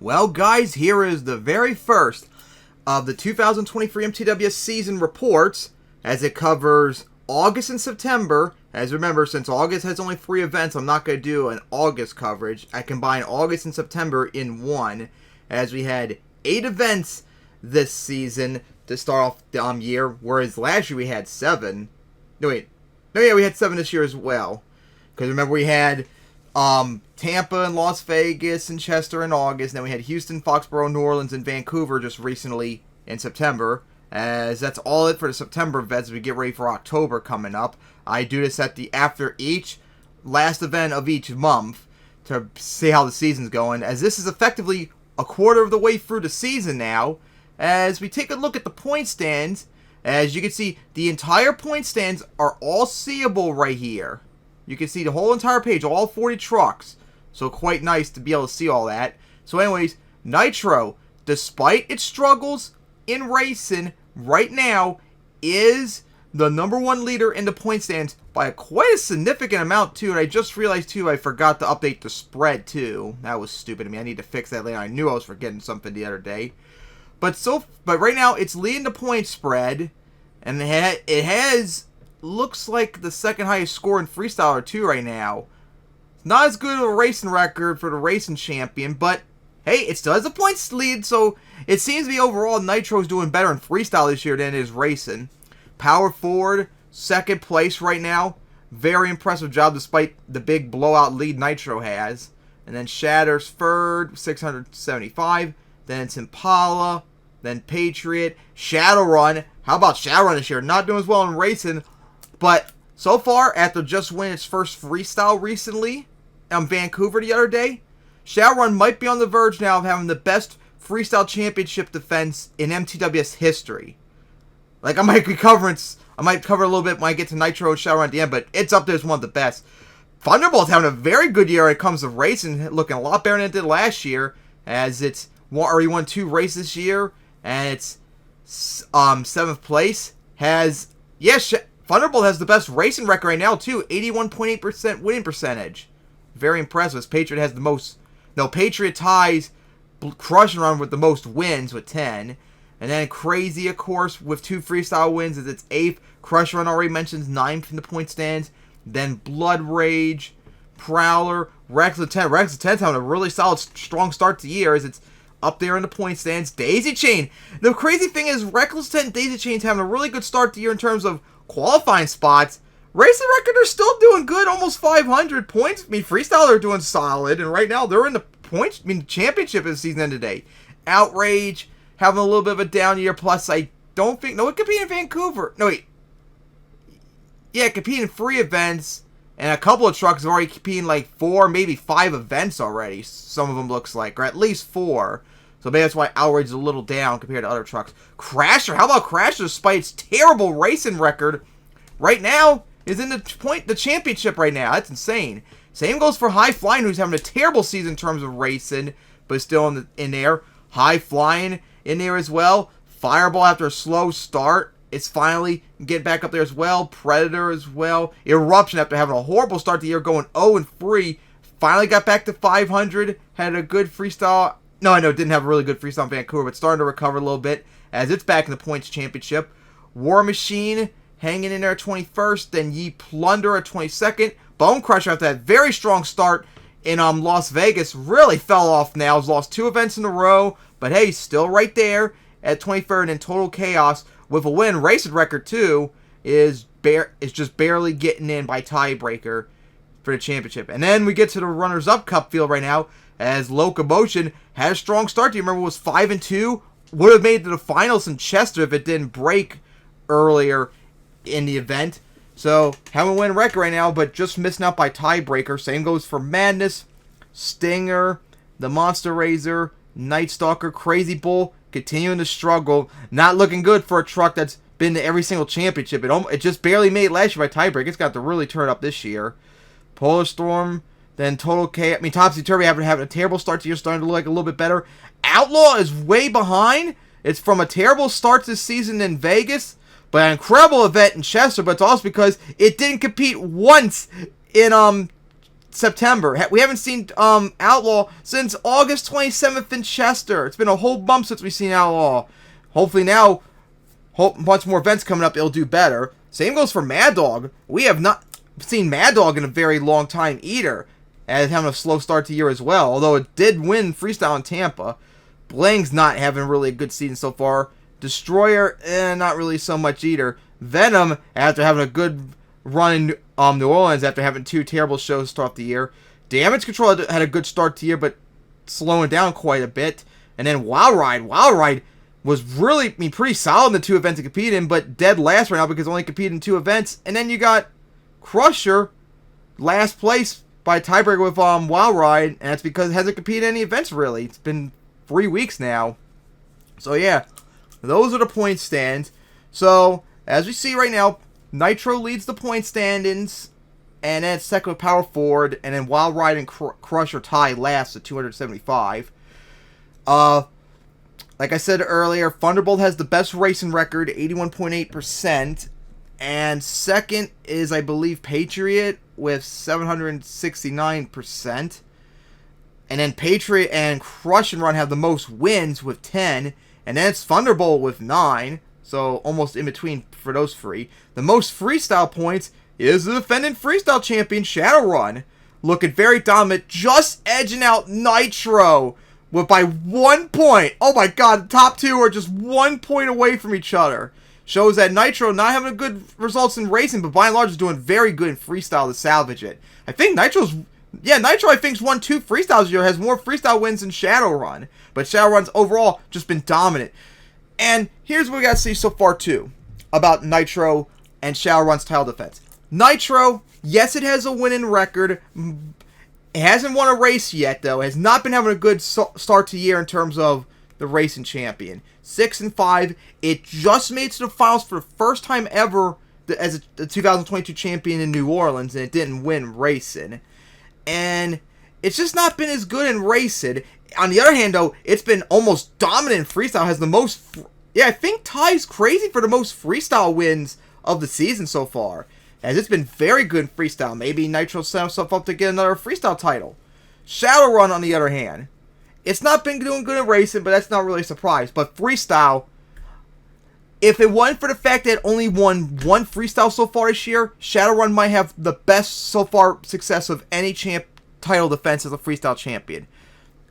Well, guys, here is the very first of the 2023 MTWS season reports, as it covers August and September. As remember, since August has only 3 events, I'm not going to do an August coverage. I combine August and September in one, as we had 8 events this season to start off the year, whereas last year we had 7. We had 7 this year as well. Because remember, we had Tampa and Las Vegas and Chester in August. Then we had Houston, Foxborough, New Orleans, and Vancouver just recently in September. As that's all it for the September events as we get ready for October coming up. I do this after each last event of each month to see how the season's going. As this is effectively a quarter of the way through the season now. As we take a look at the point stands, as you can see, the entire point stands are all seeable right here. You can see the whole entire page, all 40 trucks. So quite nice to be able to see all that. So anyways, Nitro, despite its struggles in racing, right now is the #1 leader in the point stands by quite a significant amount too. And I just realized too, I forgot to update the spread too. That was stupid of me. I need to fix that later. I knew I was forgetting something the other day. But right now it's leading the point spread, and it has looks like the second highest score in freestyler too right now. Not as good of a racing record for the racing champion, but hey, it still has a points lead, so it seems to be overall Nitro's doing better in freestyle this year than it is racing. Power forward, second place right now. Very impressive job despite the big blowout lead Nitro has. And then Shatter's third, 675. Then it's Impala. Then Patriot. Shadowrun. How about Shadowrun this year? Not doing as well in racing, but so far, after just winning its first freestyle recently in Vancouver the other day, Shadowrun might be on the verge now of having the best freestyle championship defense in MTWS history. Like, I might cover a little bit when I get to Nitro and Shadowrun at the end, but it's up there as one of the best. Thunderbolt's having a very good year when it comes to racing, looking a lot better than it did last year, as it's already won 2 races this year, and it's 7th place. Thunderbolt has the best racing record right now too, 81.8% winning percentage. Very impressive. Patriot has the most. No, Patriot ties Crush and Run with the most wins with 10. And then Crazy, of course, with 2 freestyle wins is its 8th. Crush Run already mentions 9th in the point stands. Then Blood Rage, Prowler, Reckless 10. Reckless 10's having a really solid, strong start to the year as it's up there in the point stands. Daisy Chain. The crazy thing is Reckless 10 and Daisy Chain's having a really good start to the year in terms of qualifying spots. Racing record are still doing good, almost 500 points. I mean, freestyle are doing solid, and right now they're in the points. I mean, championship of the season end today. Outrage having a little bit of a down year. Plus, I don't think it competed in Vancouver. No wait, yeah, competing in 3 events, and a couple of trucks have already competing like 4, maybe 5 events already. Some of them looks like, or at least 4. So maybe that's why Outrage is a little down compared to other trucks. Crasher, how about Crasher? Despite its terrible racing record, right now is in the championship right now. That's insane. Same goes for High Flying, who's having a terrible season in terms of racing, but still in there. High Flying in there as well. Fireball, after a slow start, it's finally getting back up there as well. Predator as well. Eruption, after having a horrible start to the year, going 0-3, finally got back to 500. Had a good freestyle. No, I know it didn't have a really good freestyle in Vancouver, but starting to recover a little bit as it's back in the points championship. War Machine hanging in there at 21st, then Ye Plunder at 22nd. Bone Crusher, after that very strong start in Las Vegas, really fell off now. Has lost 2 events in a row, but hey, still right there at 23rd. And Total Chaos with a win. Racing record too is just barely getting in by tiebreaker for the championship. And then we get to the runners-up cup field right now, as Locomotion had a strong start. Do you remember it was 5-2? Would have made it to the finals in Chester if it didn't break earlier in the event. So, having a win record right now, but just missing out by tiebreaker. Same goes for Madness, Stinger, the Monster Razor, Night Stalker, Crazy Bull, continuing to struggle. Not looking good for a truck that's been to every single championship. It just barely made it last year by tiebreaker. It's got to really turn up this year. Polar Storm, then Total Chaos. I mean, Topsy Turvy having a terrible start to the year, starting to look like a little bit better. Outlaw is way behind. It's from a terrible start this season in Vegas, but an incredible event in Chester. But it's also because it didn't compete once in September. We haven't seen Outlaw since August 27th in Chester. It's been a whole bump since we've seen Outlaw. Hopefully now, much more events coming up, it'll do better. Same goes for Mad Dog. We have not seen Mad Dog in a very long time either, as having a slow start to the year as well. Although it did win Freestyle in Tampa. Bling's not having really a good season so far. Destroyer, not really so much either. Venom, after having a good run in New Orleans, after having 2 terrible shows to start the year. Damage Control had a good start to the year, but slowing down quite a bit. And then Wild Ride was really, pretty solid in the 2 events to compete in, but dead last right now because only competed in 2 events. And then you got Crusher, last place by tiebreaker with Wild Ride, and that's because it hasn't competed in any events really. It's been 3 weeks now. So yeah, those are the point stands. So, as we see right now, Nitro leads the point standings, and then it's second with Power Forward, and then Wild Ride and Crusher tie last at 275. Like I said earlier, Thunderbolt has the best racing record, 81.8%, and second is, I believe, Patriot with 769%. And then Patriot and Crush and Run have the most wins with 10, and then it's Thunderbolt with 9, so almost in between for those 3. The most freestyle points is the defending freestyle champion, Shadowrun, looking very dominant, just edging out Nitro by 1 point. Oh my god, the top 2 are just 1 point away from each other. Shows that Nitro not having good results in racing, but by and large is doing very good in freestyle to salvage it. I think Nitro I think's won 2 freestyles this year, has more freestyle wins than Shadowrun. But Shadowrun's overall just been dominant. And here's what we got to see so far too about Nitro and Shadowrun's title defense. Nitro, yes, it has a winning record. It hasn't won a race yet, though. It has not been having a good start to the year in terms of the racing champion. 6-5. It just made it to the finals for the first time ever as a 2022 champion in New Orleans, and it didn't win racing. And it's just not been as good in racing. On the other hand, though, it's been almost dominant in freestyle. Has the most... I think ties crazy for the most freestyle wins of the season so far, as it's been very good in freestyle. Maybe Nitro set himself up to get another freestyle title. Shadowrun, on the other hand, it's not been doing good in racing, but that's not really a surprise. But freestyle, if it wasn't for the fact that it only won 1 freestyle so far this year, Shadowrun might have the best so far success of any title defense as a freestyle champion.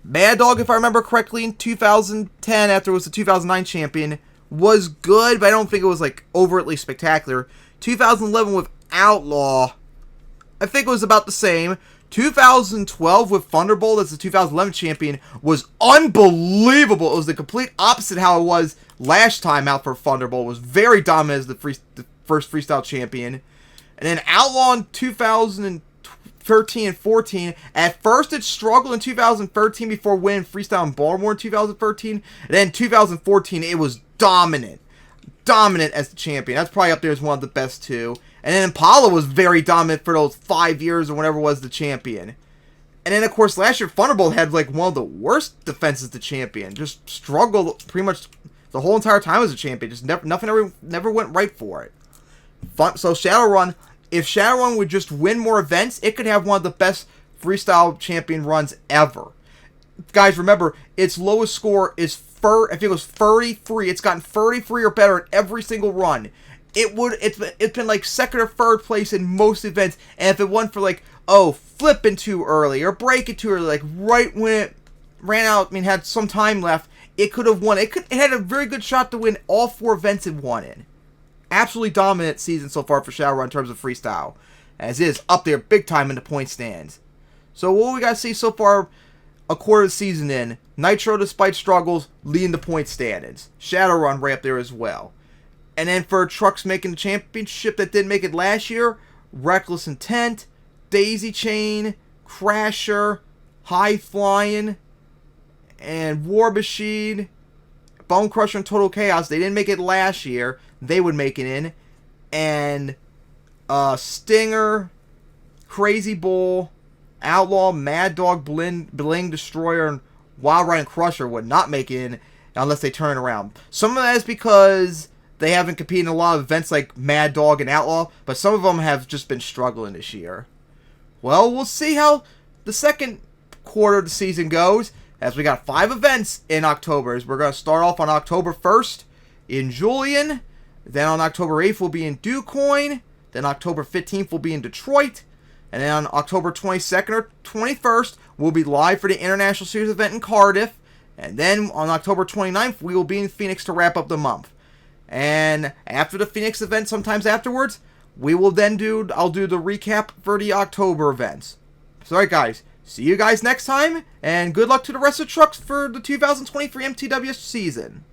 Mad Dog, if I remember correctly, in 2010, after it was the 2009 champion, was good, but I don't think it was like overtly spectacular. 2011 with Outlaw, I think it was about the same. 2012 with Thunderbolt as the 2011 champion was unbelievable. It was the complete opposite how it was last time out for Thunderbolt. It was very dominant as the first freestyle champion. And then Outlaw in 2013 and 14. At first it struggled in 2013 before winning freestyle in Baltimore in 2013. And then in 2014 it was dominant as the champion. That's probably up there as one of the best too. And then Impala was very dominant for those 5 years or whatever was the champion. And then of course last year Thunderbolt had like one of the worst defenses to champion. Just struggled pretty much the whole entire time as a champion. Just nothing never went right for it. So Shadowrun, if Shadowrun would just win more events, it could have one of the best freestyle champion runs ever. Guys, remember, its lowest score is I think it was 33. It's gotten 33 or better in every single run. It's been like second or third place in most events, and if it wasn't for like, flipping too early or breaking too early, like right when it ran out, had some time left, it could have won. It had a very good shot to win all 4 events it won in. Absolutely dominant season so far for Shadowrun in terms of freestyle, as it is up there big time in the point stands. So what we got to see so far, a quarter of the season in, Nitro, despite struggles, leading the point standings. Shadowrun right up there as well. And then for trucks making the championship that didn't make it last year, Reckless Intent, Daisy Chain, Crasher, High Flying, and War Machine, Bone Crusher, and Total Chaos. They didn't make it last year. They would make it in. And Stinger, Crazy Bull, Outlaw, Mad Dog, Bling Destroyer, and Wild Ride and Crusher would not make it in unless they turn it around. Some of that is because they haven't competed in a lot of events like Mad Dog and Outlaw, but some of them have just been struggling this year. Well, we'll see how the second quarter of the season goes, as we got 5 events in October. We're going to start off on October 1st in Julian. Then on October 8th, we'll be in DuQuoin. Then October 15th, we'll be in Detroit. And then on October 22nd or 21st, we'll be live for the International Series event in Cardiff. And then on October 29th, we will be in Phoenix to wrap up the month. And after the Phoenix event, sometimes afterwards, I'll do the recap for the October events. So, alright guys, see you guys next time, and good luck to the rest of the trucks for the 2023 MTWS season.